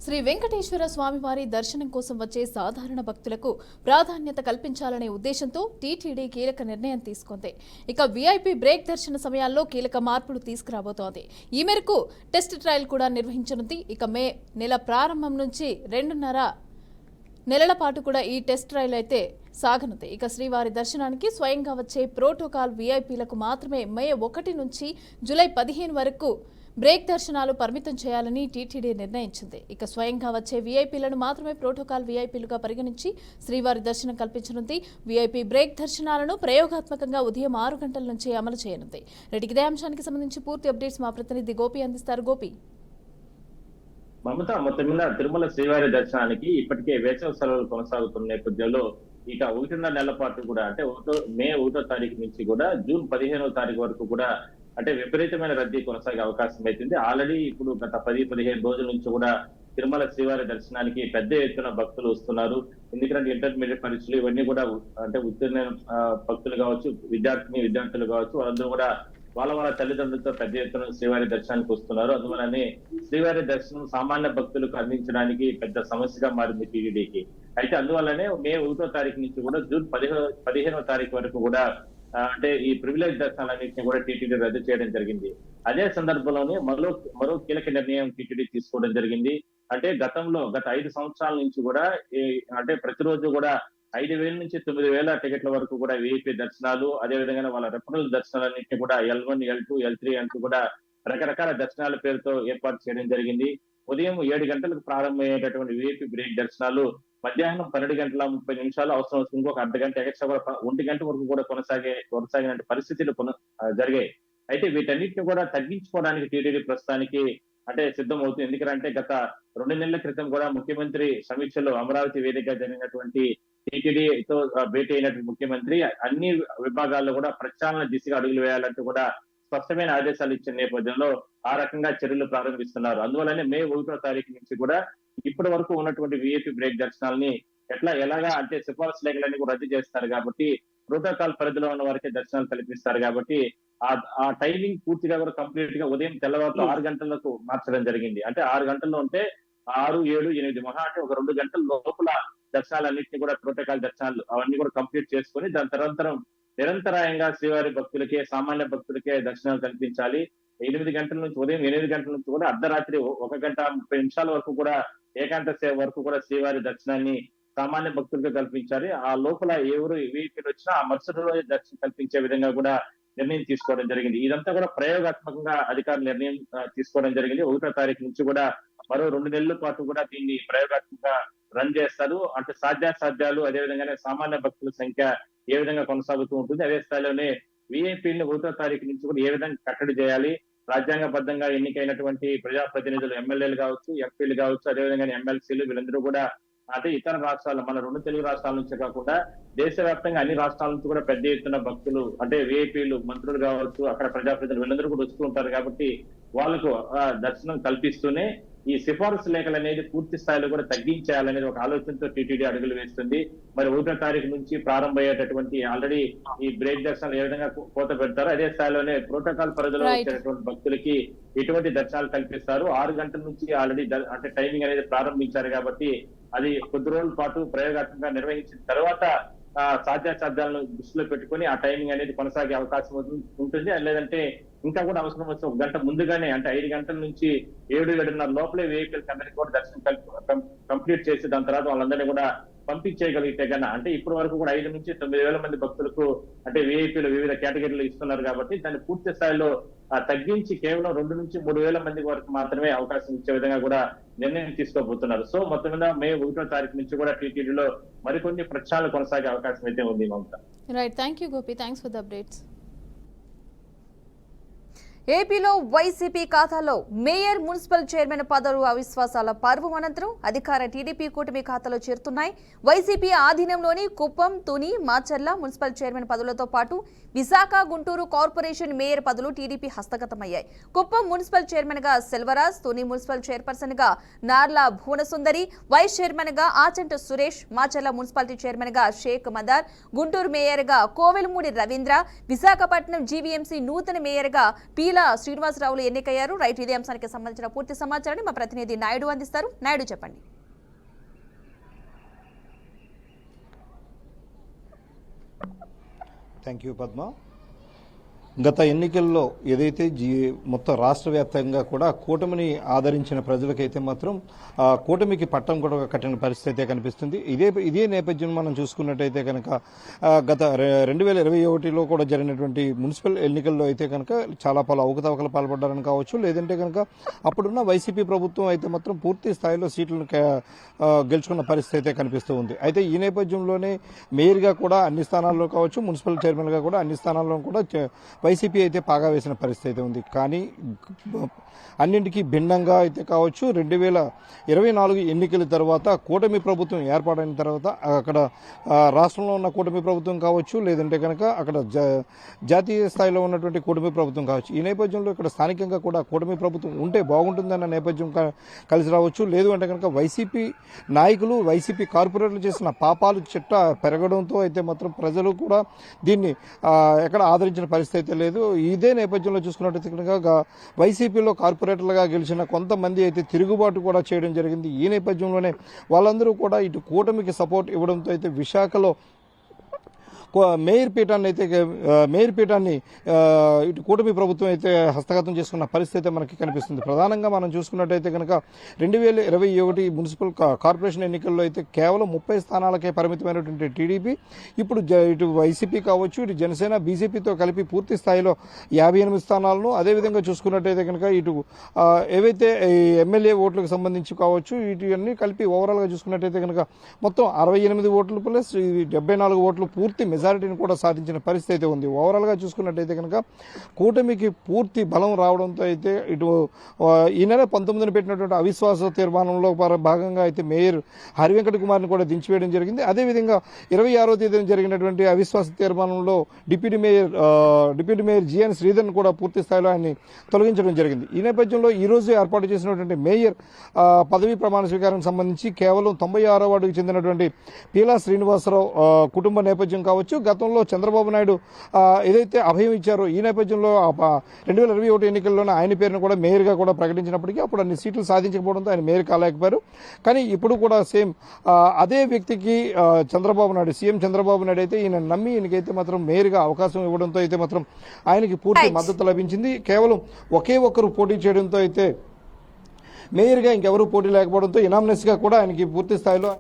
శ్రీ వెంకటేశ్వర స్వామివారి దర్శనం కోసం వచ్చే సాధారణ భక్తులకు ప్రాధాన్యత కల్పించాలనే ఉద్దేశంతో టీటీడీ కీలక నిర్ణయం తీసుకుంది. ఇక వీఐపీ బ్రేక్ దర్శన సమయాల్లో కీలక మార్పులు తీసుకురాబోతోంది. ఈ మేరకు టెస్ట్ ట్రయల్ కూడా నిర్వహించనుంది. ఇక మే నెల ప్రారంభం నుంచి 2.5 నెలల పాటు కూడా ఈ టెస్ట్ ట్రయల్ అయితే సాగనుంది. ఇక శ్రీవారి దర్శనానికి స్వయంగా వచ్చే ప్రోటోకాల్ వీఐపీలకు మాత్రమే మే 1 నుంచి జూలై 15 వరకు బ్రేక్ దర్శనాలు పరిమితం చేయాలని టీటీడీ నిర్ణయించింది. ఇక స్వయంగా వచ్చే వీఐపీలను మాత్రమే ప్రోటోకాల్ వీఐపీలుగా పరిగణించి శ్రీవారి దర్శనం కల్పించనుంది. వీఐపీ బ్రేక్ దర్శనాలను ప్రయోగాత్మకంగా ఉదయం 6 గంటల నుంచి అమలు చేయనుంది. ఇదే అంశానికి సంబంధించి పూర్తి అప్డేట్స్ మా ప్రతినిధి గోపి అందిస్తారు. గోపి, మమత, మొత్తం మీద తిరుమల శ్రీవారి దర్శనానికి ఇప్పటికే వేసవి సెలవులు కొనసాగుతున్న నేపథ్యంలో ఇక 1.5 నెలల పాటు కూడా అంటే మే 1వ తారీఖు నుంచి కూడా జూన్ 15వ తారీఖు వరకు కూడా అంటే విపరీతమైన రద్దీ కొనసాగే అవకాశం అవుతుంది. ఆల్రెడీ ఇప్పుడు గత 10-15 రోజుల నుంచి కూడా తిరుమల శ్రీవారి దర్శనానికి పెద్ద ఎత్తున భక్తులు వస్తున్నారు. ఎందుకంటే ఇంటర్మీడియట్ పరీక్షలు ఇవన్నీ కూడా అంటే ఉత్తీర్ణ భక్తులు కావచ్చు, విద్యార్థులు కావచ్చు, వాళ్ళందరూ కూడా వాళ్ళ తల్లిదండ్రులతో పెద్ద ఎత్తున శ్రీవారి దర్శనానికి వస్తున్నారు. అందువల్లనే శ్రీవారి దర్శనం సామాన్య భక్తులకు అందించడానికి పెద్ద సమస్యగా మారింది టీటీడీకి. అయితే అందువల్లనే మే 1వ తారీఖు నుంచి కూడా జూన్ 15వ తారీఖు వరకు కూడా అంటే ఈ ప్రివిలేజ్ దర్శనాలన్నింటినీ కూడా టీటీడీ రద్దు చేయడం జరిగింది. అదే సందర్భంలోనే మరో కీలక నిర్ణయం టీటీడీ తీసుకోవడం జరిగింది. అంటే గత 5 సంవత్సరాల నుంచి కూడా అంటే ప్రతిరోజు కూడా 5,000 నుంచి 9,000 టికెట్ల వరకు కూడా వీఐపీ దర్శనాలు, అదేవిధంగా వాళ్ళ రెఫరల్ దర్శనాలన్నింటినీ కూడా L1, L2, L3 అంటూ కూడా రకరకాల దర్శనాల పేరుతో ఏర్పాటు చేయడం జరిగింది. ఉదయం 7 గంటలకు ప్రారంభమయ్యేటటువంటి వీఐపీ బ్రేక్ దర్శనాలు మధ్యాహ్నం 12:30 అవసరం ఇంకొక అర్ధగంట ఎక్స్ట్రా కూడా 1 గంట వరకు కూడా కొనసాగిన పరిస్థితులు జరిగాయి. అయితే వీటన్నిటిని కూడా తగ్గించుకోవడానికి టీటీడీ ప్రస్తుతానికి అంటే సిద్ధమవుతుంది. ఎందుకంటే గత 2 నెలల క్రితం కూడా ముఖ్యమంత్రి సమీక్షలో అమరావతి వేదికగా జరిగినటువంటి టీటీడీతో భేటీ అయినటువంటి ముఖ్యమంత్రి అన్ని విభాగాల్లో కూడా ప్రక్షాళన దిశగా అడుగులు వేయాలంటూ కూడా స్పష్టమైన ఆదేశాలు ఇచ్చిన నేపథ్యంలో ఆ రకంగా చర్యలు ప్రారంభిస్తున్నారు. అందువల్లనే మే 1వ తారీఖు నుంచి కూడా ఇప్పటి వరకు ఉన్నటువంటి వీఐపీ బ్రేక్ దర్శనాలని ఎలాగా అంటే సిఫార్సు లేఖలన్నీ కూడా రద్దు చేస్తారు కాబట్టి ప్రోటోకాల్ పరిధిలో ఉన్న వారికి దర్శనాలు కల్పిస్తారు కాబట్టి ఆ టైమింగ్ పూర్తిగా కూడా కంప్లీట్ గా ఉదయం తెల్లవారు 6 గంటలకు మార్చడం జరిగింది. అంటే 6 గంటల్లో ఉంటే 6, 7, 8 మహా అంటే ఒక 2 గంటల లోపల దర్శనాలన్నింటినీ కూడా ప్రోటోకాల్ దర్శనాలు అవన్నీ కూడా కంప్లీట్ చేసుకుని దాని తర్వాత నిరంతరాయంగా శ్రీవారి భక్తులకే, సామాన్య భక్తులకే దర్శనాలు కల్పించాలి. ఉదయం 8 గంటల నుంచి కూడా అర్ధరాత్రి 1:30 వరకు కూడా ఏకాంత సేవ వరకు కూడా శ్రీవారి దర్శనాన్ని సామాన్య భక్తులకు కల్పించాలి. ఆ లోపల ఎవరు వీఐపీలు వచ్చినా ఆ మరుసటి రోజు దర్శనం కల్పించే విధంగా కూడా నిర్ణయం తీసుకోవడం జరిగింది. ఇదంతా కూడా ప్రయోగాత్మకంగా అధికారులు నిర్ణయం తీసుకోవడం జరిగింది. 1వ తారీఖు నుంచి కూడా మరో 2 నెలల పాటు కూడా దీన్ని ప్రయోగాత్మకంగా రన్ చేస్తారు. అంటే సాధ్యాసాధ్యాలు, అదేవిధంగానే సామాన్య భక్తుల సంఖ్య ఏ విధంగా కొనసాగుతూ ఉంటుంది, అదే స్థాయిలోనే వీఐపీలను 1వ తారీఖు నుంచి కూడా ఏ విధంగా కట్టడి చేయాలి, రాజ్యాంగబద్ధంగా ఎన్నికైనటువంటి ప్రజాప్రతినిధులు, ఎమ్మెల్యేలు కావచ్చు, ఎంపీలు కావచ్చు, అదేవిధంగా ఎమ్మెల్సీలు వీళ్ళందరూ కూడా అంటే ఇతర రాష్ట్రాలు, మన 2 తెలుగు రాష్ట్రాల నుంచే కాకుండా దేశవ్యాప్తంగా అన్ని రాష్ట్రాల నుంచి కూడా పెద్ద ఎత్తున భక్తులు అంటే వీఐపీలు, మంత్రులు కావచ్చు, అక్కడ ప్రజాప్రతినిధులు వీళ్ళందరూ కూడా వస్తూ ఉంటారు కాబట్టి వాళ్ళకు దర్శనం కల్పిస్తూనే ఈ సిఫారసు లేఖలు అనేది పూర్తి స్థాయిలో కూడా తగ్గించాలనేది ఒక ఆలోచనతో టీటీడీ అడుగులు వేస్తుంది. మరి 1వ తారీఖు నుంచి ప్రారంభమయ్యేటటువంటి ఆల్రెడీ ఈ బ్రేక్ దర్శనాలు ఏ విధంగా కోత పెడతారో అదే స్థాయిలోనే ప్రోటోకాల్ పరిధిలో వచ్చేటటువంటి భక్తులకి ఎటువంటి దర్శనాలు కల్పిస్తారు. 6 గంటల నుంచి ఆల్రెడీ అంటే టైమింగ్ అనేది ప్రారంభించారు కాబట్టి అది కొద్ది రోజుల పాటు ప్రయోగాత్మకంగా నిర్వహించిన తర్వాత సాధ్యాసాధ్యాలను దృష్టిలో పెట్టుకుని ఆ టైమింగ్ అనేది కొనసాగే అవకాశం ఉంటుంది. లేదంటే ఇంకా కూడా అవసరం వస్తే 1 గంట ముందుగానే అంటే 5 గంటల నుంచి 7-7:30 లోపలే వెహికల్స్ అందరికీ కూడా దర్శనం కంప్లీట్ చేసి దాని తర్వాత వాళ్ళందరినీ కూడా పంపించేయగలిగితే కన్నా అంటే ఇప్పటి వరకు కూడా 5 నుంచి 9,000 మంది భక్తులకు అంటే వీఐపీలు వివిధ కేటగిరీలు ఇస్తున్నారు కాబట్టి దాన్ని పూర్తి స్థాయిలో తగ్గించి కేవలం 2 నుంచి 3,000 మంది వరకు మాత్రమే అవకాశం ఇచ్చే విధంగా కూడా నిర్ణయం తీసుకోబోతున్నారు. సో మొత్తం మీద మే 1వ తారీఖు నుంచి కూడా టీటీడీలో మరికొన్ని ప్రక్షాళనలు కొనసాగే అవకాశం అయితే ఉంది. Mamata, right, thank you Gopi, thanks for the updates. ఏపీలో వైసీపీ ఖాతాలో మేయర్, మున్సిపల్ చైర్మన్ పదవులు అవిశ్వాసాల పర్వం అనంతరం అధికార టీడీపీ కూటమి ఖాతాలో చేరుతున్నాయి. వైసీపీ ఆధీనంలోని కుప్పం, తుని, మాచర్ల మున్సిపల్ చైర్మన్ పదవులతో పాటు విశాఖ, గుంటూరు కార్పొరేషన్ మేయర్ పదవులు టీడీపీ హస్తగతమయ్యాయి. కుప్పం మున్సిపల్ చైర్మన్ గా సెల్వరాజ్, తుని మున్సిపల్ చైర్పర్సన్ గా నార్ల భువనసుందరి, వైస్ చైర్మన్ గా ఆచంట సురేష్, మాచర్ల మున్సిపాలిటీ చైర్మన్ గా షేక్ మదార్, గుంటూరు మేయర్ గా కోవెలమూడి రవీంద్ర, విశాఖపట్నం జీవీఎంసీ నూతన మేయర్ గా పి పీలా శ్రీనివాసరావులు ఎన్నికయ్యారు. రైట్, ఇదే అంశానికి సంబంధించిన పూర్తి సమాచారాన్ని మా ప్రతినిధి నాయుడు అందిస్తారు. నాయుడు, చెప్పండి. Thank you Padma. గత ఎన్నికల్లో ఏదైతే మొత్తం రాష్ట్ర వ్యాప్తంగా కూడా కూటమిని ఆదరించిన ప్రజలకైతే మాత్రం కూటమికి పట్టం కూడా కట్టిన పరిస్థితి అయితే కనిపిస్తుంది. ఇదే నేపథ్యం మనం చూసుకున్నట్టయితే కనుక గత 2021లో కూడా జరిగినటువంటి మున్సిపల్ ఎన్నికల్లో అయితే కనుక చాలా పలు అవకతవకలు పాల్పడ్డారని కావచ్చు, లేదంటే కనుక అప్పుడున్న వైసీపీ ప్రభుత్వం అయితే మాత్రం పూర్తి స్థాయిలో సీట్లను గెలుచుకున్న పరిస్థితి అయితే కనిపిస్తూ ఉంది. అయితే ఈ నేపథ్యంలోనే మేయర్గా కూడా అన్ని స్థానాల్లో కావచ్చు, మున్సిపల్ చైర్మన్గా కూడా అన్ని స్థానాల్లో కూడా వైసీపీ అయితే పాగా వేసిన పరిస్థితి అయితే ఉంది. కానీ అన్నింటికీ భిన్నంగా అయితే కావచ్చు 2024 ఎన్నికల తర్వాత కూటమి ప్రభుత్వం ఏర్పాటైన తర్వాత అక్కడ రాష్ట్రంలో ఉన్న కూటమి ప్రభుత్వం కావచ్చు, లేదంటే కనుక అక్కడ జాతీయ స్థాయిలో ఉన్నటువంటి కూటమి ప్రభుత్వం కావచ్చు, ఈ నేపథ్యంలో ఇక్కడ స్థానికంగా కూడా కూటమి ప్రభుత్వం ఉంటే బాగుంటుందన్న నేపథ్యం కలిసి రావచ్చు. లేదు అంటే కనుక వైసీపీ నాయకులు, వైసీపీ కార్పొరేటర్లు చేసిన పాపాలు చిట్ట పెరగడంతో అయితే మాత్రం ప్రజలు కూడా దీన్ని ఎక్కడ ఆదరించిన పరిస్థితి అయితే లేదు. ఇదే నేపథ్యంలో చూసుకున్నట్టయితే కనుక వైసీపీలో కార్పొరేటర్లుగా గెలిచిన కొంతమంది అయితే తిరుగుబాటు కూడా చేయడం జరిగింది. ఈ నేపథ్యంలోనే వాళ్ళందరూ కూడా ఇటు కూటమికి సపోర్ట్ ఇవ్వడంతో అయితే విశాఖలో మేయర్ పీఠాన్ని ఇటు కూటమి ప్రభుత్వం అయితే హస్తగతం చేసుకున్న పరిస్థితి మనకి కనిపిస్తుంది. ప్రధానంగా మనం చూసుకున్నట్టయితే కనుక 2021 మున్సిపల్ కార్పొరేషన్ ఎన్నికల్లో అయితే కేవలం 30 స్థానాలకే పరిమితమైనటువంటి టీడీపీ ఇప్పుడు ఇటు వైసీపీ కావచ్చు, ఇటు జనసేన, బీజేపీతో కలిపి పూర్తి స్థాయిలో 58 స్థానాలను, అదేవిధంగా చూసుకున్నట్టయితే కనుక ఇటు ఏవైతే ఎమ్మెల్యే ఓట్లకు సంబంధించి కావచ్చు, ఇవన్నీ కలిపి ఓవరాల్గా చూసుకున్నట్టయితే కనుక మొత్తం 68 ఓట్లు ప్లస్ 74 ఓట్లు పూర్తి మెజారిటీని కూడా సాధించిన పరిస్థితి అయితే ఉంది. ఓవరాల్గా చూసుకున్నట్టయితే కనుక కూటమికి పూర్తి బలం రావడంతో అయితే ఇటు ఈ నెల 19న పెట్టినటువంటి అవిశ్వాస తీర్మానంలో భాగంగా అయితే మేయర్ హరివెంకట కుమార్ని కూడా దించివేయడం జరిగింది. అదేవిధంగా 26వ తేదీన జరిగినటువంటి అవిశ్వాస తీర్మానంలో డిప్యూటీ మేయర్ జిఎన్ శ్రీధర్ని కూడా పూర్తి స్థాయిలో ఆయన్ని తొలగించడం జరిగింది. ఈ నేపథ్యంలో ఈ రోజు ఏర్పాటు చేసినటువంటి మేయర్ పదవీ ప్రమాణ స్వీకారానికి సంబంధించి కేవలం 96వ వార్డుకు చెందినటువంటి పీలా శ్రీనివాసరావు కుటుంబ నేపథ్యం కావచ్చు, గతంలో చంద్రబాబు నాయుడు ఏదైతే అభయం ఇచ్చారో ఈ నేపథ్యంలో 2021 ఎన్నికల్లోనే ఆయన పేరును కూడా మేయర్గా కూడా ప్రకటించినప్పటికీ అప్పుడు అన్ని సీట్లు సాధించకపోవడంతో ఆయన మేయర్ కాలేకపోయారు. కానీ ఇప్పుడు కూడా సేమ్ అదే వ్యక్తికి సీఎం చంద్రబాబు నాయుడు అయితే ఈయన నమ్మి ఈయనకైతే మాత్రం మేయర్గా అవకాశం ఇవ్వడంతో అయితే మాత్రం ఆయనకి పూర్తి మద్దతు లభించింది. కేవలం ఒకే ఒక్కరు పోటీ చేయడంతో అయితే మేయర్గా ఇంకెవరూ పోటీ లేకపోవడంతో ఇనామినెస్గా కూడా ఆయనకి పూర్తి స్థాయిలో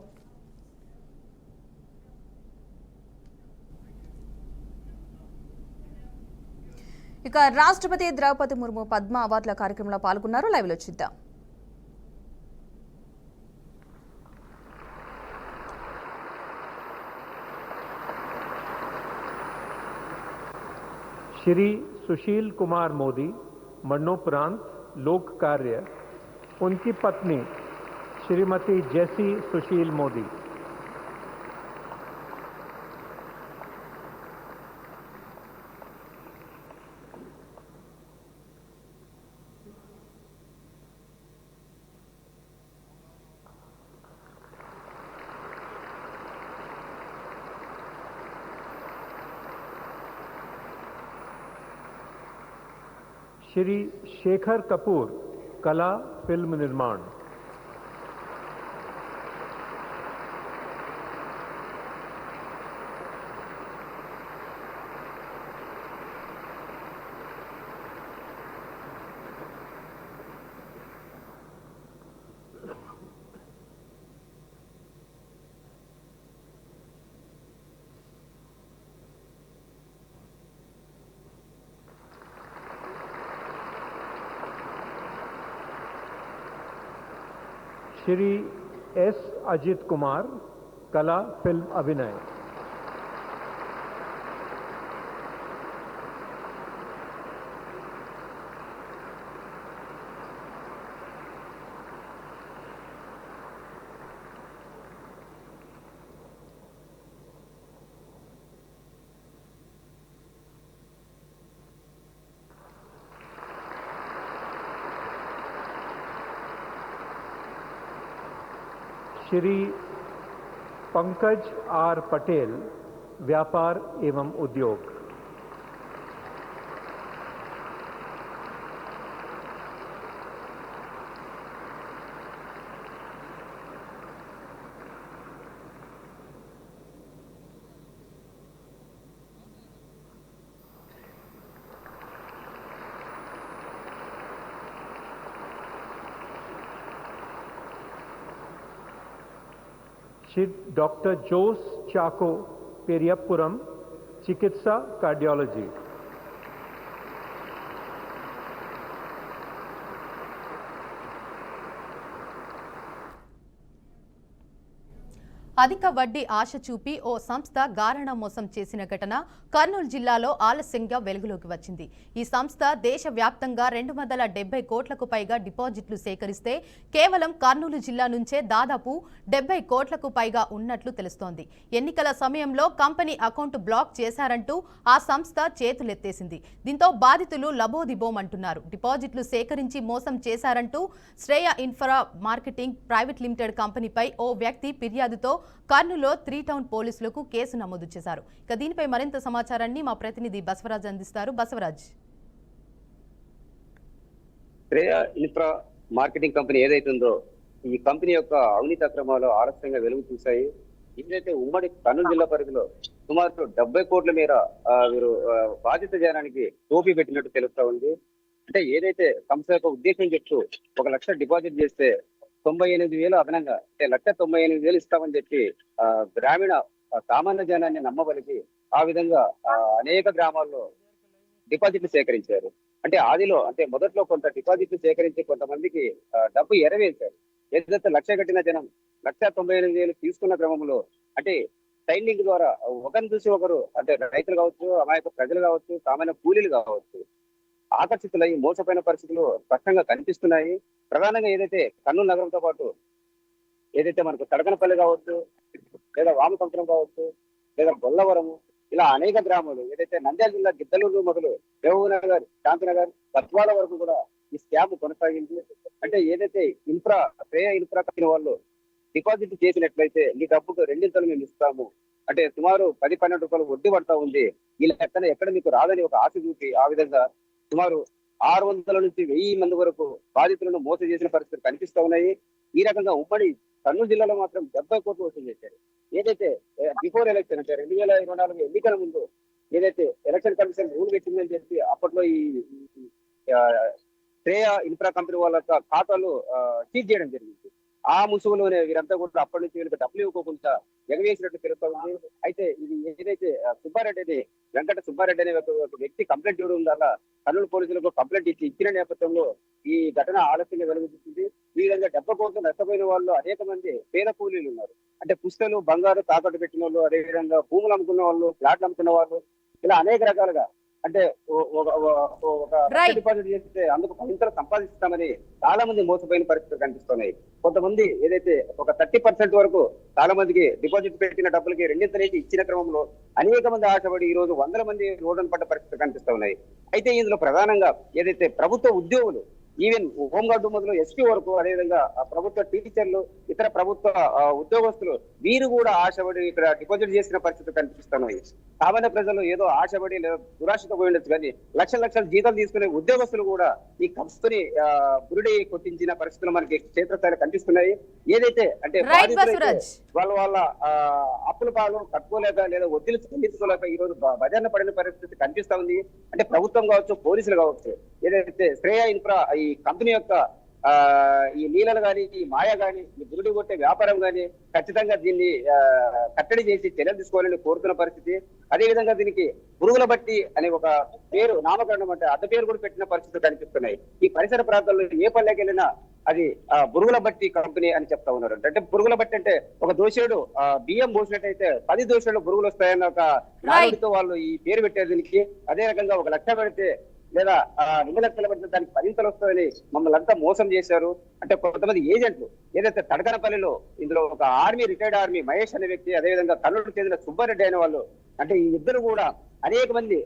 ఇక రాష్ట్రపతి ద్రౌపది ముర్ము పద్మ అవార్డుల కార్యక్రమంలో పాల్గొన్నారు. లైవ్ లో చూద్దాం. श्री सुशील कुमार मोदी मरणोपरांत लोक कार्य, उनकी पत्नी श्रीमती जैसी सुशील मोदी। श्री शेखर कपूर कला फिल्म निर्माण। श्री एस अजित कुमार कला फिल्म अभिनय। श्री पंकज आर पटेल व्यापार एवं उद्योग। Shri Dr. Jose Chaco Periyappuram, Chikitsa Cardiology. అధిక వడ్డీ ఆశ చూపి ఓ సంస్థ గారణ మోసం చేసిన ఘటన కర్నూలు జిల్లాలో ఆలస్యంగా వెలుగులోకి వచ్చింది. ఈ సంస్థ దేశవ్యాప్తంగా 270 కోట్లకు పైగా డిపాజిట్లు సేకరిస్తే కేవలం కర్నూలు జిల్లా నుంచే దాదాపు 70 కోట్లకు పైగా ఉన్నట్లు తెలుస్తోంది. ఎన్నికల సమయంలో కంపెనీ అకౌంట్ బ్లాక్ చేశారంటూ ఆ సంస్థ చేతులెత్తేసింది. దీంతో బాధితులు లబోదిబోమంటున్నారు. డిపాజిట్లు సేకరించి మోసం చేశారంటూ Shreya infra marketing private limited కంపెనీపై ఓ వ్యక్తి ఫిర్యాదుతో కర్నూలులో 3 టౌన్ పోలీసులకు కేసు నమోదు చేశారు. ఇక దీనిపై మరింత సమాచారాన్ని మా ప్రతినిధి బసవరాజ్ అందిస్తారు. Basavaraj, Shreya infra marketing company ఏదైతే ఉందో ఈ కంపెనీ యొక్క అవినీతి అక్రమాలు ఆలస్యంగా వెలుగు చూశాయి. ఏదైతే ఉమ్మడి కర్నూలు జిల్లా పరిధిలో సుమారు 70 కోట్ల మేర వీరు బాధిత జనానికి టోపీ పెట్టినట్టు తెలుస్తా ఉంది. అంటే ఏదైతే సంస్థ యొక్క ఉద్దేశం చెప్తూ 1 లక్ష డిపాజిట్ చేస్తే 98,000 అదనంగా అంటే 1,98,000 ఇస్తామని చెప్పి గ్రామీణ సామాన్య జనాన్ని నమ్మబలికి ఆ విధంగా అనేక గ్రామాల్లో డిపాజిట్లు సేకరించారు. అంటే ఆదిలో అంటే మొదట్లో కొంత డిపాజిట్లు సేకరించి కొంతమందికి డబ్బు ఎరవేశారు. ఏదైతే 1 లక్ష కట్టిన జనం 1,98,000 తీసుకున్న క్రమంలో అంటే ట్రైనింగ్ ద్వారా ఒకరిని చూసి ఒకరు అంటే రైతులు కావచ్చు, అమాయక ప్రజలు కావచ్చు, సామాన్య కూలీలు కావచ్చు ఆకర్షితులై మోసపోయిన పరిస్థితులు స్పష్టంగా కనిపిస్తున్నాయి. ప్రధానంగా ఏదైతే కర్నూలు నగరంతో పాటు ఏదైతే మనకు తడకనపల్లి కావచ్చు, లేదా వామసముద్రం కావచ్చు, లేదా బొల్లవరము, ఇలా అనేక గ్రామాలు ఏదైతే నంద్యాల జిల్లా గిద్దలూరు మొదలు దేవనగర్, శాంతినగర్, గద్వాల వరకు కూడా ఈ స్కామ్ కొనసాగింది. అంటే ఏదైతే శ్రేయ ఇన్ఫ్రా కంపెనీ వాళ్ళు డిపాజిట్ చేసినట్లయితే ఈ డబ్బుకు 2 మేము ఇస్తాము అంటే సుమారు 10-12 రూపాయలు వడ్డీ పడతా ఉంది. ఈ లెక్కన ఎక్కడ మీకు రాదని ఒక ఆశ చూపి ఆ విధంగా సుమారు 600 నుంచి 1000 మంది వరకు బాధితులను మోసం చేసిన పరిస్థితులు కనిపిస్తా ఉన్నాయి. ఈ రకంగా ఉమ్మడి కర్నూలు జిల్లాలో మాత్రం 70 కోట్లు వసూలు చేశారు. ఏదైతే బిఫోర్ ఎలక్షన్ అంటే 2024 ఎన్నికల ముందు ఏదైతే ఎలక్షన్ కమిషన్ రూల్ పెట్టిందని చెప్పి అప్పట్లో ఈ శ్రేయ ఇన్ఫ్రా కంపెనీ వాళ్ళ ఖాతాలు సీజ్ చేయడం జరిగింది. ఆ ముసుగులోనే వీరంతా కూడా అప్పటి నుంచి వీళ్ళకి డబ్బులు ఇవ్వకుండా ఎగవేసినట్టు తెలుస్తా ఉంది. అయితే ఇది ఏదైతే సుబ్బారెడ్డి వెంకట సుబ్బారెడ్డి అనే ఒక వ్యక్తి కంప్లైంట్ ఇవ్వడం వల్ల కర్నూలు పోలీసులకు కంప్లైంట్ ఇచ్చిన నేపథ్యంలో ఈ ఘటన ఆలస్యంగా వెలుగుతుంది. ఈ విధంగా 70 కోట్లు నష్టపోయిన వాళ్ళు అనేక మంది పేద కూలీలు ఉన్నారు. అంటే పుస్తలు బంగారు తాకట్టు పెట్టిన వాళ్ళు, అదేవిధంగా భూములు అమ్ముకున్న వాళ్ళు, ప్లాట్లు అమ్ముకున్న వాళ్ళు, ఇలా అనేక రకాలుగా అంటే ఒక డిపాజిట్ చేస్తే అందుకు 10 సంపాదిస్తామని చాలా మంది మోసపోయిన పరిస్థితులు కనిపిస్తున్నాయి. కొంతమంది ఏదైతే ఒక 30% వరకు చాలా మందికి డిపాజిట్ పెట్టిన డబ్బులకి 2 ఇచ్చిన క్రమంలో అనేక మంది ఆశపడి ఈ రోజు 100 మంది రోడ్డున పడ్డ పరిస్థితులు కనిపిస్తా ఉన్నాయి. అయితే ఇందులో ప్రధానంగా ఏదైతే ప్రభుత్వ ఉద్యోగులు ఈవెన్ హోంగార్డు మొదలు ఎస్పీ వరకు, అదేవిధంగా ప్రభుత్వ టీచర్లు, ఇతర ప్రభుత్వ ఉద్యోగస్తులు వీరు కూడా ఆశపడి ఇక్కడ డిపాజిట్ చేసిన పరిస్థితులు కనిపిస్తున్నాయి. సామాన్య ప్రజలు ఏదో ఆశపడి లేదా దురాశతో పోయి ఉండొచ్చు, కానీ లక్షల జీతాలు తీసుకునే ఉద్యోగస్తులు కూడా ఈ కంపెనీ బురుడి కొట్టించిన పరిస్థితులు మనకి క్షేత్రస్థాయిలో కనిపిస్తున్నాయి. ఏదైతే అంటే వాళ్ళ అప్పుల పాలు కట్టుకోలేక లేదా వడ్డీలు చెల్లించుకోలేక ఈ రోజు బజార్న పడిన పరిస్థితి కనిపిస్తా ఉంది. అంటే ప్రభుత్వం కావచ్చు, పోలీసులు కావచ్చు, ఏదైతే శ్రేయ ఇన్ఫ్రా ఈ కంపెనీ యొక్క ఈ లీలలు గాని, ఈ మాయ గాని, ఈ బురుడి కొట్టే వ్యాపారం గాని ఖచ్చితంగా దీన్ని కట్టడి చేసి చర్యలు తీసుకోవాలని కోరుతున్న పరిస్థితి. అదేవిధంగా దీనికి పురుగుల బట్టి అనే ఒక పేరు నామకరణం అంటే అడ్డ పేరు కూడా పెట్టిన పరిస్థితులు కనిపిస్తున్నాయి. ఈ పరిసర ప్రాంతాల్లో ఏ పల్లెకి వెళ్ళినా అది పురుగుల బట్టి కంపెనీ అని చెప్తా ఉన్నారు. అంటే పురుగుల బట్టి అంటే ఒక దోషుడు బియ్యం పోసినట్టయితే 10 దోషులు పురుగులు వస్తాయన్న ఒక నాలుగుతో వాళ్ళు ఈ పేరు పెట్టారు దీనికి. అదే రకంగా 1 లక్ష పెడితే లేదా 2 లక్షలు పెడితే దానికి 10 వస్తాయని మమ్మల్ని అంతా మోసం చేశారు. అంటే కొంతమంది ఏజెంట్లు ఏదైతే తడకనపల్లిలో ఇందులో ఒక రిటైర్డ్ ఆర్మీ మహేష్ అనే వ్యక్తి, అదేవిధంగా కర్నూలుకు చెందిన సుబ్బారెడ్డి అనే వాళ్ళు, అంటే ఈ ఇద్దరు కూడా అనేక మంది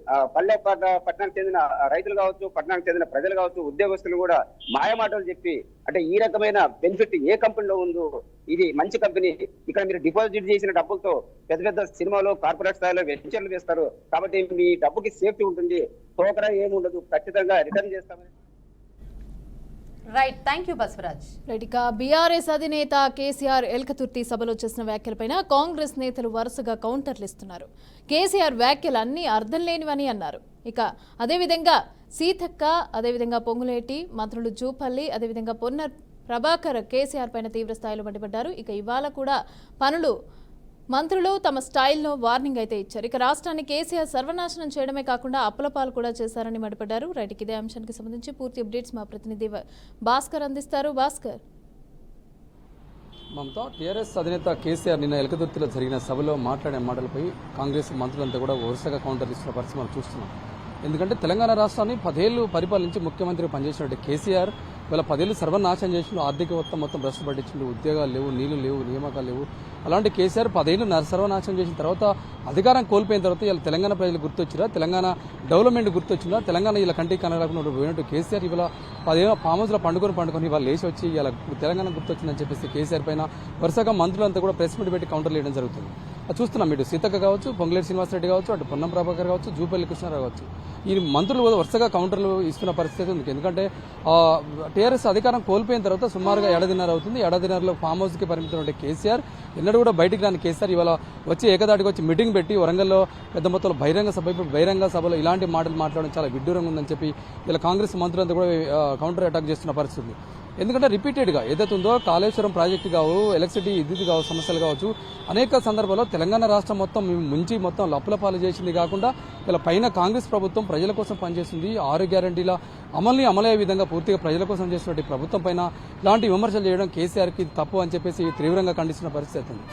పట్టణానికి చెందిన రైతులు కావచ్చు, పట్టణానికి చెందిన ప్రజలు కావచ్చు, ఉద్యోగస్తులు కూడా మాయమాటలు చెప్పి అంటే ఈ రకమైన బెనిఫిట్ ఏ కంపెనీలో ఉందో ఇది మంచి కంపెనీ, ఇక్కడ మీరు డిపాజిట్ చేసిన డబ్బులతో పెద్ద సినిమాలో కార్పొరేట్ స్థాయిలో వెంచర్లు వేస్తారు కాబట్టి మీ డబ్బుకి సేఫ్టీ ఉంటుంది, తోకరా ఏముండదు, ఖచ్చితంగా రిటర్న్ చేస్తామని. Right, thank you Basavaraj. Right, ఇక బీఆర్ఎస్ అధినేత కేసీఆర్ ఎల్కతుర్తి సభలో చేసిన వ్యాఖ్యలపైన కాంగ్రెస్ నేతలు వరుసగా కౌంటర్లు ఇస్తున్నారు. కేసీఆర్ వ్యాఖ్యలు అన్నీ అర్థం లేనివని అన్నారు. ఇక అదేవిధంగా సీతక్క, అదేవిధంగా పొంగులేటి, మంత్రులు జూపల్లి, అదేవిధంగా పొన్న ప్రభాకర్ కేసీఆర్ పైన తీవ్ర స్థాయిలో మండిపడ్డారు. ఇక ఇవాళ కూడా మంత్రులు తమ స్టైల్లో వార్నింగ్ అయితే ఇచ్చారు. ఇక రాష్ట్రాన్ని కేసీఆర్ సర్వనాశనం చేయడమే కాకుండా అప్పులపాలు కూడా చేశారని మండిపడ్డారు. రైట్, ఇదే అంశానికి సంబంధించి పూర్తి అప్డేట్స్ మా ప్రతినిధి భాస్కర్ అందిస్తారు. భాస్కర్, మమతా, టీఆర్ఎస్ అధినేత కేసీఆర్ నిన్న ఎలకదుర్తిలో జరిగిన సభలో మాట్లాడే మాటలపై కాంగ్రెస్ మంత్రులంతా కూడా వరుసగా కౌంటర్ ఇస్తున్న పరిస్థితి మనం చూస్తున్నాం. ఎందుకంటే తెలంగాణ రాష్ట్రాన్ని 10 ఏళ్లు పరిపాలించి ముఖ్యమంత్రి పనిచేసినట్టు కేసీఆర్ ఇవాళ 10 ఏళ్లు సర్వనాశనం చేసిండు, ఆర్థిక మొత్తం భ్రష్టు పట్టించిండు, ఉద్యోగాలు లేవు, నీళ్లు లేవు, నియామకాలు లేవు. అలాంటి కేసీఆర్ 10 ఏళ్లు సర్వనాశనం చేసిన తర్వాత అధికారం కోల్పోయిన తర్వాత ఇలా తెలంగాణ ప్రజలు గుర్తొచ్చిరా, తెలంగాణ డెవలప్మెంట్ గుర్తొచ్చిందా, తెలంగాణ ఇలా కంటికి కనరాకుండా పోయినట్టు కేసీఆర్ ఇవాళ 10 ఏళ్ళ ఫామ్ హౌస్లో పండుకొని ఇవాళ లేచి వచ్చి ఇలా తెలంగాణ గుర్తొచ్చిందని చెప్పేసి కేసీఆర్ పైన వరుసగా మంత్రులంతా కూడా ప్రెస్ మీట్ పెట్టి కౌంటర్లు వేయడం జరుగుతుంది. చూస్తున్నాం, ఇటు సీతక్క కావచ్చు, పొంగులేటి శ్రీనివాసరెడ్డి కావచ్చు, అటు పొన్నం ప్రభాకర్ కావచ్చు, జూపల్లి కృష్ణారావు కావచ్చు, ఈ మంత్రులు వరుసగా కౌంటర్లు ఇస్తున్న పరిస్థితి ఉంది. ఎందుకంటే టీఆర్ఎస్ అధికారం కోల్పోయిన తర్వాత సుమారుగా ఏడాదిన్నర అవుతుంది. ఏడాదిన్నరలో ఫామ్ హౌస్కి పరిమితమైన కేసీఆర్ ఎన్నడూ కూడా బయటికి రాని కేసీఆర్ ఇవాళ వచ్చి ఏకదాటికి వచ్చి మీటింగ్ పెట్టి వరంగల్లో పెద్ద మొత్తంలో బహిరంగ సభలో ఇలాంటి మాటలు మాట్లాడడం చాలా విడ్డూరంగా ఉందని చెప్పి ఇలా కాంగ్రెస్ మంత్రులంతా కూడా కౌంటర్ అటాక్ చేస్తున్న పరిస్థితి. ఎందుకంటే రిపీటెడ్గా ఏదైతే ఉందో కాళేశ్వరం ప్రాజెక్టు కావచ్చు, ఎలక్ట్రిసిటీ విద్యుత్ కావచ్చు, సమస్యలు కావచ్చు, అనేక సందర్భాల్లో తెలంగాణ రాష్ట్రం మొత్తం ముంచి మొత్తం లప్పులపాలు చేసింది కాకుండా ఇలా పైన కాంగ్రెస్ ప్రభుత్వం ప్రజల కోసం పనిచేస్తుంది, 6 గ్యారంటీల అమలయ్యే విధంగా పూర్తిగా ప్రజల కోసం చేసినటువంటి ప్రభుత్వం పైన ఇలాంటి విమర్శలు చేయడం కేసీఆర్కి తప్పు అని చెప్పేసి తీవ్రంగా ఖండిస్తున్న పరిస్థితి ఉంది.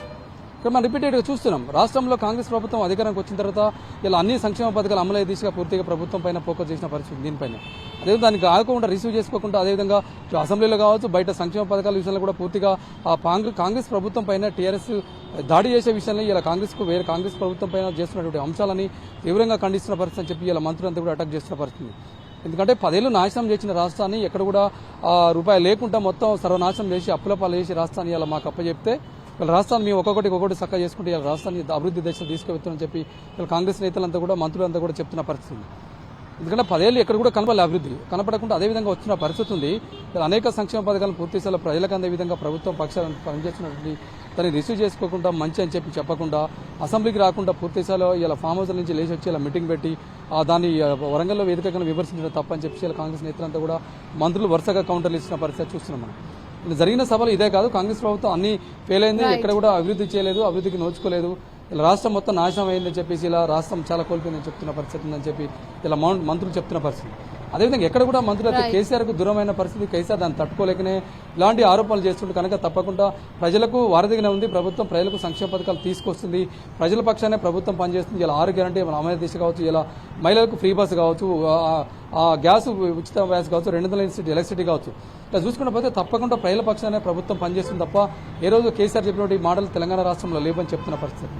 ఇక్కడ మనం రిపీటెడ్గా చూస్తున్నాం, రాష్ట్రంలో కాంగ్రెస్ ప్రభుత్వం అధికారానికి వచ్చిన తర్వాత ఇలా అన్ని సంక్షేమ పథకాలు అమలయ్యే దిశగా పూర్తిగా ప్రభుత్వం పైన ఫోకస్ చేసిన పరిస్థితి దీనిపైన. అదేవిధంగా దానికి ఆగకుండా రిసీవ్ చేసుకోకుండా అదేవిధంగా అసెంబ్లీలో కావచ్చు, బయట సంక్షేమ పథకాల విషయంలో కూడా పూర్తిగా కాంగ్రెస్ ప్రభుత్వం పైన టీఆర్ఎస్ దాడి చేసే విషయాన్ని ఇలా కాంగ్రెస్ ప్రభుత్వం పైన చేస్తున్నటువంటి అంశాలని తీవ్రంగా ఖండిస్తున్న పరిస్థితి అని చెప్పి ఇలా మంత్రులంతా కూడా అటాక్ చేస్తున్న పరిస్థితి. ఎందుకంటే 10 ఏళ్లు నాశనం చేసిన రాష్ట్రాన్ని ఎక్కడ కూడా రూపాయి లేకుండా మొత్తం సర్వనాశనం చేసి అప్పులపాలు చేసి రాష్ట్రాన్ని ఇలా మాకు అప్పచెప్తే వీళ్ళ రాష్ట్రాన్ని మేము ఒక్కొక్కటి చక్కగా చేసుకుంటే ఇలా రాష్ట్రాన్ని అభివృద్ధి దశలో తీసుకువెళ్తామని చెప్పి వీళ్ళ కాంగ్రెస్ నేతలంతా కూడా మంత్రులంతా కూడా చెప్తున్న పరిస్థితి. ఎందుకంటే 10 ఏళ్ళు ఎక్కడ కూడా కనపడాలి, అభివృద్ధి కనపడకుండా అదేవిధంగా వచ్చిన పరిస్థితి ఉంది. అనేక సంక్షేమ పథకాలను పూర్తి స్థాయిలో ప్రజలకు అందే విధంగా ప్రభుత్వం పక్షాలను పనిచేస్తున్నటువంటి దాన్ని రిసీవ్ చేసుకోకుండా మంచి అని చెప్పి చెప్పకుండా అసెంబ్లీకి రాకుండా పూర్తి స్థాయిలో ఇలా ఫామ్ హౌస్ నుంచి లేచి వచ్చి ఇలా మీటింగ్ పెట్టి దాన్ని వరంగల్లో వేదికగా విమర్శించడం తప్పని చెప్పి ఇలా కాంగ్రెస్ నేతలంతా కూడా మంత్రులు వరుసగా కౌంటర్లు ఇచ్చిన పరిస్థితి చూస్తున్నాం మనం. జరిగిన సభలు ఇదే కాదు, కాంగ్రెస్ ప్రభుత్వం అన్ని ఫెయిల్ అయింది, ఎక్కడ కూడా అభివృద్ధి చేయలేదు, అభివృద్ధికి నోచుకోలేదు, ఇలా రాష్ట్రం మొత్తం నాశనం అయిందని చెప్పేసి ఇలా రాష్ట్రం చాలా కోల్పోయిందని చెప్తున్న పరిస్థితి ఉందని చెప్పి ఇలా మంత్రులు చెప్తున్న పరిస్థితి. అదేవిధంగా ఎక్కడ కూడా మంత్రులు అయితే కేసీఆర్కు దూరమైన పరిస్థితి, కేసీఆర్ దాన్ని తట్టుకోలేకనే ఇలాంటి ఆరోపణలు చేస్తుంటే కనుక తప్పకుండా ప్రజలకు వారధిగానే ఉంది ప్రభుత్వం, ప్రజలకు సంక్షేమ పథకాలు తీసుకొస్తుంది, ప్రజల పక్షానే ప్రభుత్వం పనిచేస్తుంది. ఇలా 6 గ్యారంటీ అమలు దిశ కావచ్చు, ఇలా మహిళలకు ఫ్రీ బస్ కావచ్చు, గ్యాస్ ఉచిత గ్యాస్ కావచ్చు, 200 యూనిట్ ఎలక్ట్రిసిటీ కావచ్చు, ఇలా చూసుకున్న పోతే తప్పకుండా ప్రజల పక్షానే ప్రభుత్వం పనిచేస్తుంది తప్ప ఏ రోజు కేసీఆర్ చెప్పినటువంటి మాటలు తెలంగాణ రాష్ట్రంలో లేవని చెప్తున్న పరిస్థితి.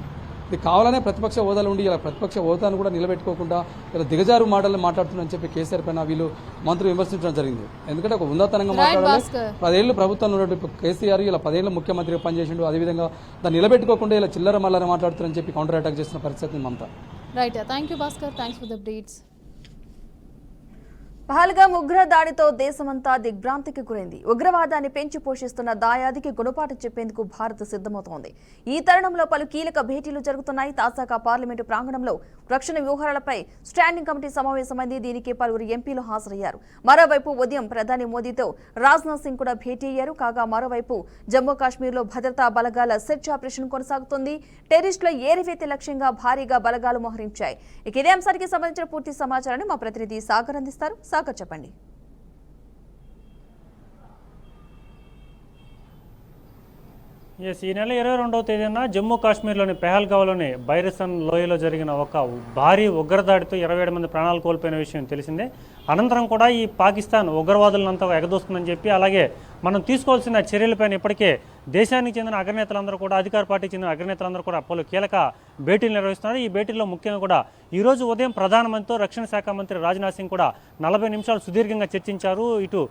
ఇది కావాలనే ప్రతిపక్ష హోదాలు ఉండి ఇలా ప్రతిపక్ష హోదాను కూడా నిలబెట్టుకోకుండా ఇలా దిగజారు మాటలు మాట్లాడుతున్నారని చెప్పి కేసీఆర్ పైన వీళ్ళు మంత్రులు విమర్శించడం జరిగింది. ఎందుకంటే ఒక ఉన్నతంగా మాట్లాడాలి, 10 ఏళ్లు ప్రభుత్వంలో ఉన్నటువంటి కేసీఆర్ ఇలా 10 ఏళ్లు ముఖ్యమంత్రిగా పనిచేసిండు, అదేవిధంగా దాన్ని నిలబెట్టుకోకుండా ఇలా చిల్లర మల్లర మాట్లాడుతున్నారని చెప్పి కౌంటర్ అటాక్ చేస్తున్న పరిస్థితి Mamata. Right, thank you Bhaskar, thanks for the updates. Pahalgam ఉగ్ర దాడితో దేశమంతా దిగ్భ్రాంతికి గురైంది. ఉగ్రవాదాన్ని పెంచి పోషిస్తున్న దాయాదికి గుణపాఠం చెప్పేందుకు భారత్ సిద్ధమవుతోంది. ఈ తరుణంలో పలు కీలక భేటీలు జరుగుతున్నాయి. తాజాగా పార్లమెంటు ప్రాంగణంలో రక్షణ వ్యవహారాలపై స్టాండింగ్ కమిటీ సమావేశమైంది. దీనికి పలువురు ఎంపీలు హాజరయ్యారు. మరోవైపు ఉదయం ప్రధాని మోదీతో రాజ్నాథ్ సింగ్ కూడా భేటీ అయ్యారు. కాగా మరోవైపు జమ్మూ కాశ్మీర్లో భద్రతా బలగాల సెర్చ్ ఆపరేషన్ కొనసాగుతుంది. టెర్రరిస్టుల ఏరివేత లక్ష్యంగా భారీగా బలగాలు మోహరించాయి. ఇక ఇదే అంశానికి సంబంధించిన పూర్తి సమాచారాన్ని మా ప్రతినిధి సాగర్ అందిస్తారు. సాగర్, చెప్పండి. ఈ నెల 22వ తేదీన జమ్మూ కాశ్మీర్లోని పెహల్గావ్లోని బైరసన్ లోయలో జరిగిన ఒక భారీ ఉగ్రదాడితో 27 మంది ప్రాణాలు కోల్పోయిన విషయం తెలిసిందే. అనంతరం కూడా ఈ పాకిస్తాన్ ఉగ్రవాదులంతా ఎగదోస్తుందని చెప్పి, అలాగే మనం తీసుకోవాల్సిన చర్యలపైన ఇప్పటికే దేశానికి చెందిన అగ్రనేతలందరూ కూడా, అధికార పార్టీకి చెందిన అగ్రనేతలందరూ కూడా పలు కీలక భేటీలు నిర్వహిస్తున్నారు. ఈ భేటీల్లో ముఖ్యంగా కూడా ఈరోజు ఉదయం ప్రధానమంత్రితో రక్షణ శాఖ మంత్రి రాజ్నాథ్ సింగ్ కూడా 40 నిమిషాలు సుదీర్ఘంగా చర్చించారు. ఇటు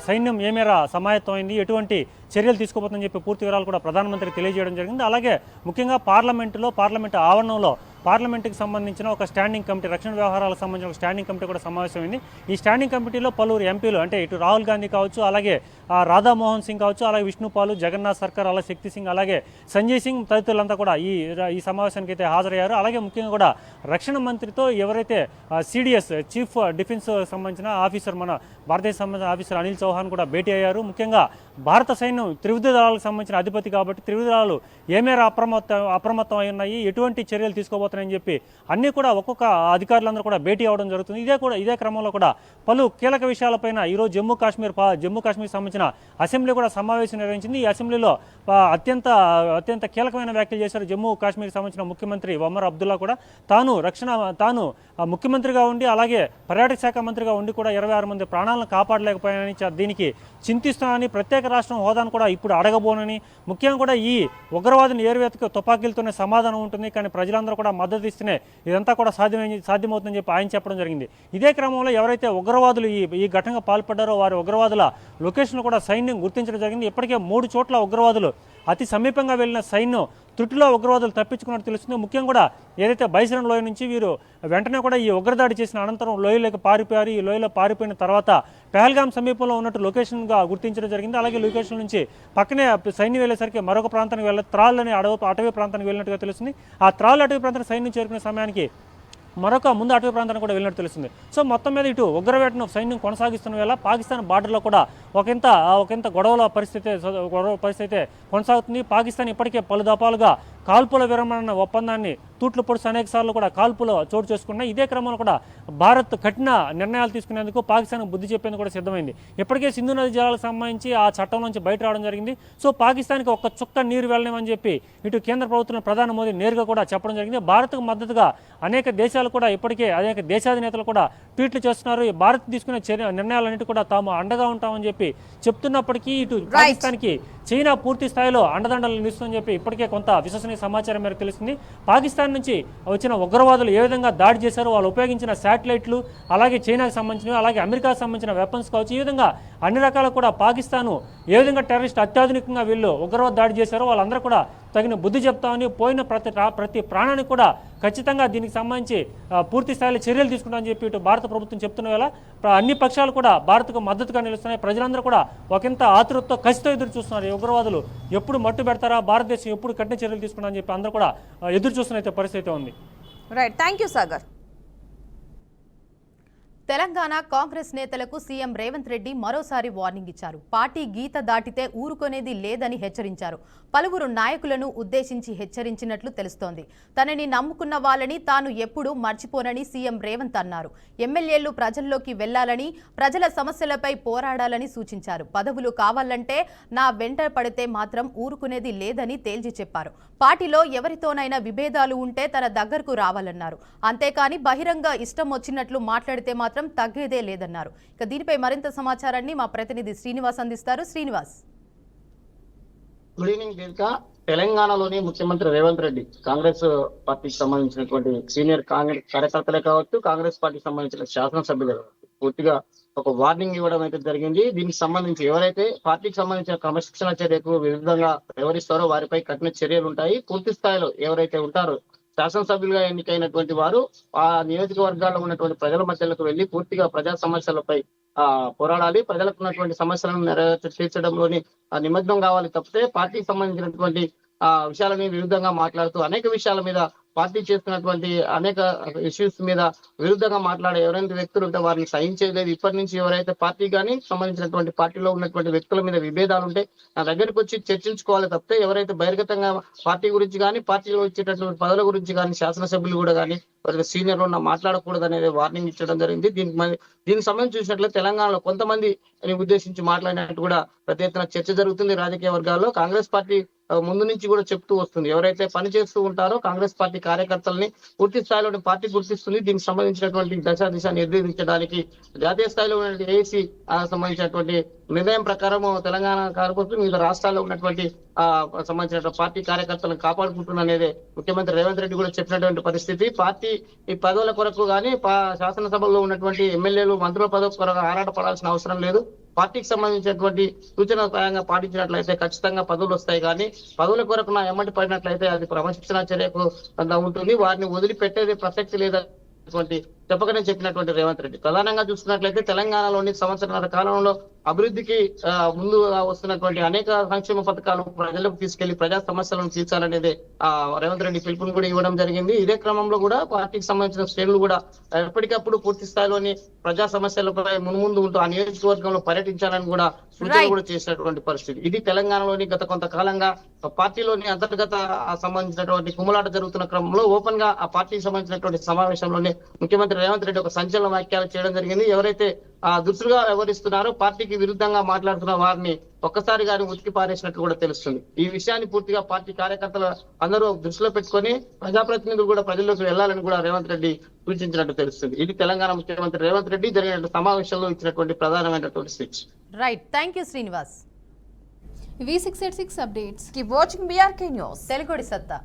సైన్యం ఏ మేర సమాయత్తమైంది, ఎటువంటి చర్యలు తీసుకోబోతుందని చెప్పి పూర్తి వివరాలు కూడా ప్రధానమంత్రికి తెలియజేయడం జరిగింది. అలాగే ముఖ్యంగా పార్లమెంటు ఆవరణంలో పార్లమెంటుకి సంబంధించిన ఒక స్టాండింగ్ కమిటీ, రక్షణ వ్యవహారాలకు సంబంధించిన ఒక స్టాండింగ్ కమిటీ కూడా సమావేశమైంది. ఈ స్టాండింగ్ కమిటీలో పలువురు ఎంపీలు, అంటే ఇటు రాహుల్ గాంధీ కావచ్చు, అలాగే రాధామోహన్ సింగ్ కావచ్చు, అలాగే విష్ణుపాల్, జగన్నాథ్ సర్కార్, అలాగే శక్తి సింగ్, అలాగే సంజయ్ సింగ్ తదితరులంతా కూడా ఈ సమావేశానికి అయితే హాజరయ్యారు. అలాగే ముఖ్యంగా కూడా రక్షణ మంత్రితో ఎవరైతే సిడిఎస్ చీఫ్ డిఫెన్స్ సంబంధించిన ఆఫీసర్, మన భారతదేశ సంబంధించిన ఆఫీసర్ అనిల్ చౌహాన్ కూడా భేటీ అయ్యారు. ముఖ్యంగా భారత సైన్యం త్రివిధ దళాలకు సంబంధించిన అధిపతి కాబట్టి త్రివిధ దళాలు ఏ మేర అప్రమత్తం అయి ఉన్నాయి, ఎటువంటి చర్యలు తీసుకోబోతున్నాయని చెప్పి అన్నీ కూడా ఒక్కొక్క అధికారులందరూ కూడా భేటీ అవ్వడం జరుగుతుంది. ఇదే క్రమంలో కూడా పలు కీలక విషయాలపైన ఈరోజు జమ్మూ కాశ్మీర్ సంబంధించిన అసెంబ్లీ కూడా సమావేశం నిర్వహించింది. ఈ అసెంబ్లీలో అత్యంత కీలకమైన వ్యాఖ్యలు చేశారు జమ్మూ కాశ్మీర్కి సంబంధించిన ముఖ్యమంత్రి ఒమర్ అబ్దుల్లా కూడా. తాను ముఖ్యమంత్రిగా ఉండి అలాగే పర్యాటక శాఖ మంత్రిగా ఉండి కూడా 26 మంది ప్రాణాలను కాపాడలేకపోయానని, దీనికి చింతిస్తున్నానని, ప్రత్యేక రాష్ట్రం హోదాను కూడా ఇప్పుడు అడగబోనని, ముఖ్యంగా కూడా ఈ ఉగ్రవాదిని ఏరువేతకు తుపాకీలతోనే సమాధానం ఉంటుంది, కానీ ప్రజలందరూ కూడా మద్దతు ఇస్తేనే ఇదంతా కూడా సాధ్యమవుతుందని చెప్పి ఆయన చెప్పడం జరిగింది. ఇదే క్రమంలో ఎవరైతే ఉగ్రవాదులు ఈ ఘటనగా పాల్పడ్డారో వారి ఉగ్రవాదుల లొకేషన్ కూడా సైన్యం గుర్తించడం జరిగింది. ఇప్పటికే 3 చోట్ల ఉగ్రవాదులు అతి సమీపంగా వెళ్ళిన సైన్యం త్రుటిలో ఉగ్రవాదులు తప్పించుకున్నట్టు తెలుస్తుంది. ముఖ్యంగా కూడా ఏదైతే బైసరన్ లోయ నుంచి వీరు వెంటనే కూడా ఈ ఉగ్రదాడి చేసిన అనంతరం లోయలోకి పారిపోయారు. ఈ లోయలో పారిపోయిన తర్వాత పెహల్గాం సమీపంలో ఉన్నట్టు లొకేషన్గా గుర్తించడం జరిగింది. అలాగే లొకేషన్ నుంచి పక్కనే సైన్యం వెళ్ళేసరికి మరొక ప్రాంతానికి త్రాల్ అనే అటవీ ప్రాంతానికి వెళ్ళినట్టుగా తెలుస్తుంది. ఆ త్రాల్ అటవీ ప్రాంతానికి సైన్యం చేరుకునే సమయానికి ముందు అటవీ ప్రాంతానికి కూడా వెళ్ళినట్టు తెలుస్తుంది. సో మొత్తం మీద ఇటు ఉగ్రవేటను సైన్యం కొనసాగిస్తున్న వేళ పాకిస్తాన్ బార్డర్లో కూడా ఒకంత గొడవల పరిస్థితి కొనసాగుతుంది. పాకిస్తాన్ ఇప్పటికే పలు దఫాలుగా కాల్పుల విరమణ ఒప్పందాన్ని తూట్లు పొడుసు అనేక సార్లు కూడా కాల్పులు చోటు చేసుకున్నాయి. ఇదే క్రమంలో కూడా భారత్ కఠిన నిర్ణయాలు తీసుకునేందుకు పాకిస్తాన్ బుద్ధి చెప్పేందుకు కూడా సిద్ధమైంది. ఇప్పటికే సింధు నది జలాలకు సంబంధించి ఆ చట్టం నుంచి బయట రావడం జరిగింది. సో పాకిస్తాన్కి ఒక్క చుక్క నీరు వెళ్ళలేమని చెప్పి ఇటు కేంద్ర ప్రభుత్వం ప్రధాని మోదీ నేరుగా కూడా చెప్పడం జరిగింది. భారత్కు మద్దతుగా అనేక దేశాలు కూడా ఇప్పటికే అనేక దేశాధినేతలు కూడా ట్వీట్లు చేస్తున్నారు. భారత్ తీసుకునే నిర్ణయాలన్నిటి కూడా తాము అండగా ఉంటామని చెప్పి చెప్తున్నప్పటికీ ఇటు పాకిస్తాన్కి చైనా పూర్తి స్థాయిలో అండదండలు నిలుస్తుందని చెప్పి ఇప్పటికే కొంత విశ్వసనీయ సమాచారం మేరకు తెలిసింది. పాకిస్తాన్ నుంచి వచ్చిన ఉగ్రవాదులు ఏ విధంగా దాడి చేశారో, వాళ్ళు ఉపయోగించిన శాటిలైట్లు, అలాగే చైనాకు సంబంధించినవి, అలాగే అమెరికాకు సంబంధించిన వెపన్స్ కావచ్చు, ఈ విధంగా అన్ని రకాల కూడా పాకిస్తాన్ ఏ విధంగా టెర్రరిస్ట్ అత్యాధునికంగా వీళ్ళు ఉగ్రవాద దాడి చేశారో వాళ్ళందరూ కూడా తగిన బుద్ధి చెప్తామని, పోయిన ప్రతి ప్రాణానికి కూడా ఖచ్చితంగా దీనికి సంబంధించి పూర్తి స్థాయిలో చర్యలు తీసుకుంటామని చెప్పి ఇటు భారత ప్రభుత్వం చెప్తున్న వేళ అన్ని పక్షాలు కూడా భారత్కు మద్దతుగా నిలుస్తున్నాయి. ప్రజలందరూ కూడా ఒకంత ఆతురతతో కసితో ఎదురు చూస్తున్నారు. ఈ ఉగ్రవాదులు ఎప్పుడు మట్టు పెడతారా, భారతదేశం ఎప్పుడు కఠిన చర్యలు తీసుకుంటామని చెప్పి అందరూ కూడా ఎదురు చూస్తున్న పరిస్థితి ఉంది. Right, thank you Sagar. Telangana Congress నేతలకు సీఎం రేవంత్ రెడ్డి మరోసారి వార్నింగ్ ఇచ్చారు. పార్టీ గీత దాటితే ఊరుకునేది లేదని హెచ్చరించారు. పలువురు నాయకులను ఉద్దేశించి హెచ్చరించినట్లు తెలుస్తోంది. తనని నమ్ముకున్న వాళ్ళని తాను ఎప్పుడూ మర్చిపోనని సీఎం రేవంత్ అన్నారు. ఎమ్మెల్యేలు ప్రజల్లోకి వెళ్లాలని, ప్రజల సమస్యలపై పోరాడాలని సూచించారు. పదవులు కావాలంటే నా వెంట పడితే మాత్రం ఊరుకునేది లేదని తేల్చి చెప్పారు. పార్టీలో ఎవరితోనైనా విభేదాలు ఉంటే తన దగ్గరకు రావాలన్నారు. అంతేకాని బహిరంగ ఇష్టం వచ్చినట్లు మాట్లాడితే మాత్రం తగ్గేదే లేదన్నారు. ఇక దీనిపై మరింత సమాచారాన్ని మా ప్రతినిధి శ్రీనివాస్ అందిస్తారు. శ్రీనివాస్. గుడ్ ఈవినింగ్ దీర్ఘ. తెలంగాణలోని ముఖ్యమంత్రి రేవంత్ రెడ్డి కాంగ్రెస్ పార్టీకి సంబంధించినటువంటి సీనియర్ కాంగ్రెస్ కార్యకర్తలే కావచ్చు, కాంగ్రెస్ పార్టీకి సంబంధించిన శాసనసభ్యులే కావచ్చు, పూర్తిగా ఒక వార్నింగ్ ఇవ్వడం అయితే జరిగింది. దీనికి సంబంధించి ఎవరైతే పార్టీకి సంబంధించిన క్రమశిక్షణ చర్యకు విరుద్ధంగా వ్యవహరిస్తారో వారిపై కఠిన చర్యలు ఉంటాయి. పూర్తి స్థాయిలో ఎవరైతే ఉంటారో శాసనసభ్యులుగా ఎన్నికైనటువంటి వారు ఆ నియోజకవర్గాల్లో ఉన్నటువంటి ప్రజల మధ్యలోకి వెళ్లి పూర్తిగా ప్రజా సమస్యలపై పోరాడాలి. ప్రజలకు ఉన్నటువంటి సమస్యలను తీర్చడంలోని నిమగ్నం కావాలి తప్పితే పార్టీకి సంబంధించినటువంటి విషయాలని విరుద్ధంగా మాట్లాడుతూ అనేక విషయాల మీద పార్టీ చేస్తున్నటువంటి అనేక ఇష్యూస్ మీద విరుద్ధంగా మాట్లాడే ఎవరైతే వ్యక్తులు ఉంటే వారిని సహించేది. ఇప్పటి నుంచి ఎవరైతే పార్టీ కానీ సంబంధించినటువంటి పార్టీలో ఉన్నటువంటి వ్యక్తుల మీద విభేదాలు ఉంటే నా దగ్గరికి వచ్చి చర్చించుకోవాలి తప్పితే ఎవరైతే బహిర్గతంగా పార్టీ గురించి కానీ పార్టీలో ఇచ్చేటటువంటి పదవుల గురించి కానీ శాసనసభ్యులు కూడా కానీ ఎవరైతే సీనియర్లు ఉన్న మాట్లాడకూడదు అనేది వార్నింగ్ ఇచ్చడం జరిగింది. దీనికి సంబంధించి చూసినట్లయితే తెలంగాణలో కొంతమంది ఉద్దేశించి మాట్లాడినట్టు కూడా పెద్ద ఎత్తున చర్చ జరుగుతుంది రాజకీయ వర్గాల్లో. కాంగ్రెస్ పార్టీ ముందు నుంచి కూడా చెప్తూ వస్తుంది, ఎవరైతే పని చేస్తూ ఉంటారో కాంగ్రెస్ పార్టీ కార్యకర్తలని పూర్తి స్థాయిలో పార్టీ గుర్తిస్తుంది. దీనికి సంబంధించినటువంటి దిశ నిర్దేశించడానికి జాతీయ స్థాయిలో ఉన్నటువంటి ఏఐసీ సంబంధించినటువంటి నిర్ణయం ప్రకారం తెలంగాణ కార్యకర్తలు వివిధ రాష్ట్రాల్లో ఉన్నటువంటి సంబంధించిన పార్టీ కార్యకర్తలను కాపాడుకుంటున్ననేది ముఖ్యమంత్రి రేవంత్ రెడ్డి కూడా చెప్పినటువంటి పరిస్థితి. పార్టీ ఈ పదవుల కొరకు కానీ శాసనసభలో ఉన్నటువంటి ఎమ్మెల్యేలు మంత్రుల పదవి కొరకు ఆరాట పడాల్సిన అవసరం లేదు. పార్టీకి సంబంధించినటువంటి సూచన ప్రాయంగా పాటించినట్లయితే ఖచ్చితంగా పదవులు వస్తాయి. కానీ పదవుల కొరకు నా ఎమ్మటి పడినట్లయితే అది క్రమశిక్షణ చర్యకు ఉంటుంది. వారిని వదిలిపెట్టేది ప్రసక్తి లేదటువంటి చెప్పకనే చెప్పినటువంటి రేవంత్ రెడ్డి. ప్రధానంగా చూసుకున్నట్లయితే తెలంగాణలోని సంవత్సరాల కాలంలో అభివృద్ధికి ముందు వస్తున్నటువంటి అనేక సంక్షేమ పథకాలు ప్రజలకు తీసుకెళ్లి ప్రజా సమస్యలను తీర్చాలనేది రేవంత్ రెడ్డి పిలుపుని కూడా ఇవ్వడం జరిగింది. ఇదే క్రమంలో కూడా పార్టీకి సంబంధించిన శ్రేణులు కూడా ఎప్పటికప్పుడు పూర్తి స్థాయిలోని ప్రజా సమస్యలపై మున్ముందు ఉంటూ ఆ నియోజకవర్గంలో పర్యటించాలని కూడా సూచనలు కూడా చేసినటువంటి పరిస్థితి. ఇది తెలంగాణలోని గత కొంతకాలంగా పార్టీలోని అంతర్గత సంబంధించినటువంటి కుమ్ములాట జరుగుతున్న క్రమంలో ఓపెన్ గా ఆ పార్టీకి సంబంధించినటువంటి సమావేశంలోనే ముఖ్యమంత్రి రేవంత్ రెడ్డి ఒక సంచలన వ్యాఖ్యలు చేయడం జరిగింది. ఎవరైతే దురుసుగా వ్యవహరిస్తున్నారో, పార్టీకి విరుద్ధంగా మాట్లాడుతున్న వారిని ఒక్కసారి గాని ఉతికి పారేసినట్లు కూడా తెలుస్తుంది. ఈ విషయాన్ని పూర్తిగా పార్టీ కార్యకర్తలు అందరూ దృష్టిలో పెట్టుకొని ప్రజాప్రతినిధులు కూడా ప్రజల్లోకి వెళ్లాలని కూడా రేవంత్ రెడ్డి సూచించినట్టు తెలుస్తుంది. ఇది తెలంగాణ ముఖ్యమంత్రి రేవంత్ రెడ్డి జరిగిన సమావేశంలో ఇచ్చినటువంటి ప్రధానమైనటువంటి speech. Right, thank you Srinivas. V686 updates. Keep watching BRK News. తెలుగుడి సత్తా.